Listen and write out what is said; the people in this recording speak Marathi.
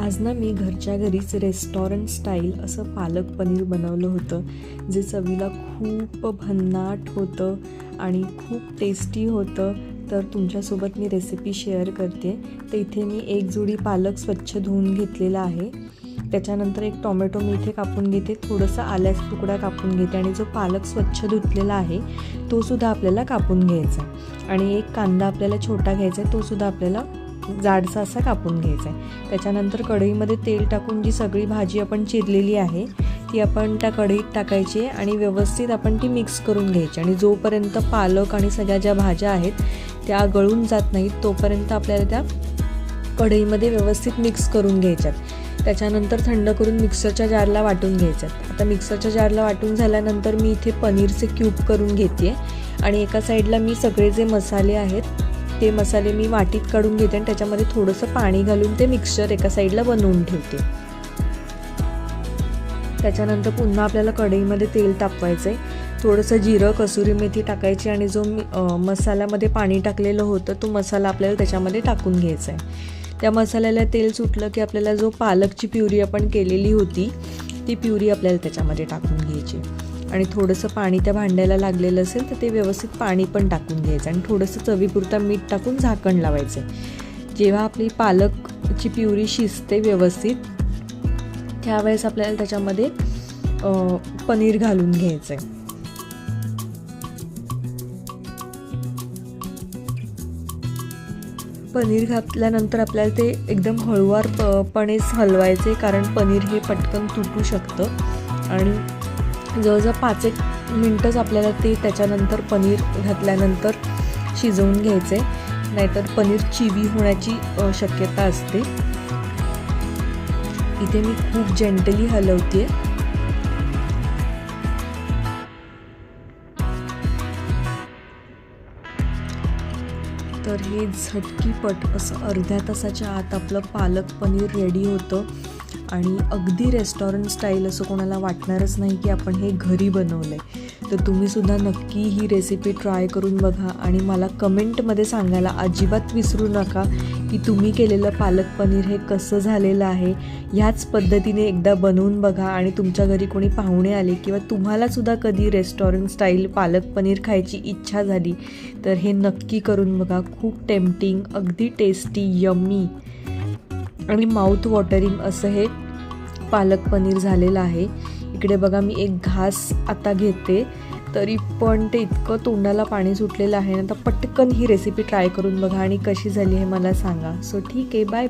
आज ना मी घरच्या घरीच रेस्टॉरंट स्टाईल असं पालक पनीर बनवलं होतं, जे चवीला खूप भन्नाट होतं आणि खूप टेस्टी होतं. तर तुमच्यासोबत मी रेसिपी शेअर करते. तर इथे मी एक जुडी पालक स्वच्छ धुवून घेतलेला आहे. त्याच्यानंतर एक टोमॅटो मी इथे कापून घेते, थोडंसं आल्याचा तुकडा कापून घेते आणि जो पालक स्वच्छ धुतलेला आहे तोसुद्धा आपल्याला कापून घ्यायचा आणि एक कांदा आपल्याला छोटा घ्यायचा आहे, तोसुद्धा आपल्याला जाडसा असा कापून घ्यायचा आहे. त्याच्यानंतर कढईमध्ये तेल टाकून जी सगळी भाजी आपण चिरलेली आहे ती आपण त्या कढईत टाकायची आहे आणि व्यवस्थित आपण ती मिक्स करून घ्यायची. आणि जोपर्यंत पालक आणि सगळ्या ज्या भाज्या आहेत त्या गळून जात नाहीत तोपर्यंत आपल्याला त्या कढईमध्ये व्यवस्थित मिक्स करून घ्यायच्यात. त्याच्यानंतर थंड करून मिक्सरच्या जारला वाटून घ्यायच्यात. आता मिक्सरच्या जारला वाटून झाल्यानंतर मी इथे पनीरचे क्यूब करून घेते आणि एका साईडला मी सगळे जे मसाले आहेत ते मसाले मी वाटीत काढून घेते आणि त्याच्यामध्ये थोडंसं पाणी घालून ते मिक्सचर एका साईडला बनवून ठेवते. त्याच्यानंतर पुन्हा आपल्याला कढईमध्ये तेल तापवायचं आहे. थोडंसं जिरं, कसुरी मेथी टाकायची आणि जो मसाल्यामध्ये पाणी टाकलेलं होतं तो मसाला आपल्याला त्याच्यामध्ये टाकून घ्यायचा आहे. त्या मसाल्याला तेल सुटलं की आपल्याला जो पालकची प्युरी आपण केलेली होती ती प्युरी आपल्याला त्याच्यामध्ये टाकून घ्यायची आणि थोडंसं पाणी त्या भांड्याला लागलेलं असेल तर ते व्यवस्थित पाणी पण टाकून घ्यायचं आणि थोडंसं चवीपुरता मीठ टाकून झाकण लावायचं. जेव्हा आपली पालकची प्युरी शिजते व्यवस्थित त्यावेळेस आपल्याला त्याच्यामध्ये पनीर घालून घ्यायचं आहे. पनीर घातल्यानंतर आपल्याला ते एकदम हळुवारपणेच हलवायचे, कारण पनीर हे पटकन तुटू शकतं. आणि जवळजवळ 5-1 मिनटंच आपल्याला ते त्याच्यानंतर पनीर घातल्यानंतर शिजवून घ्यायचे, नाहीतर पनीर चिवी होण्याची शक्यता असते. इथे मी खूप जेंटली हलवते. तर हे झटकीपट असं अर्ध्या तासाच्या आत आपलं पालक पनीर रेडी होतं आणि अगदी रेस्टॉरंट स्टाईल असं कोणाला वाटणारच नाही की आपण हे घरी बनवलं आहे. तर तुम्हीसुद्धा नक्की ही रेसिपी ट्राय करून बघा आणि मला कमेंटमध्ये सांगायला अजिबात विसरू नका की तुम्ही केलेलं पालक पनीर हे कसं झालेलं आहे. ह्याच पद्धतीने एकदा बनवून बघा आणि तुमच्या घरी कोणी पाहुणे आले किंवा तुम्हालासुद्धा कधी रेस्टॉरंट स्टाईल पालक पनीर खायची इच्छा झाली तर हे नक्की करून बघा. खूप टेम्पटिंग, अगदी टेस्टी, यम्मी आणि माउथ वॉटरिंग असं हे पालक पनीर झालेलं आहे. इकडे बघा मी एक घास आता घेते तरी पण ते इतकं तोंडाला पाणी सुटलेलं आहे ना. तर पटकन ही रेसिपी ट्राय करून बघा आणि कशी झाली हे मला सांगा. सो ठीक आहे, बाय.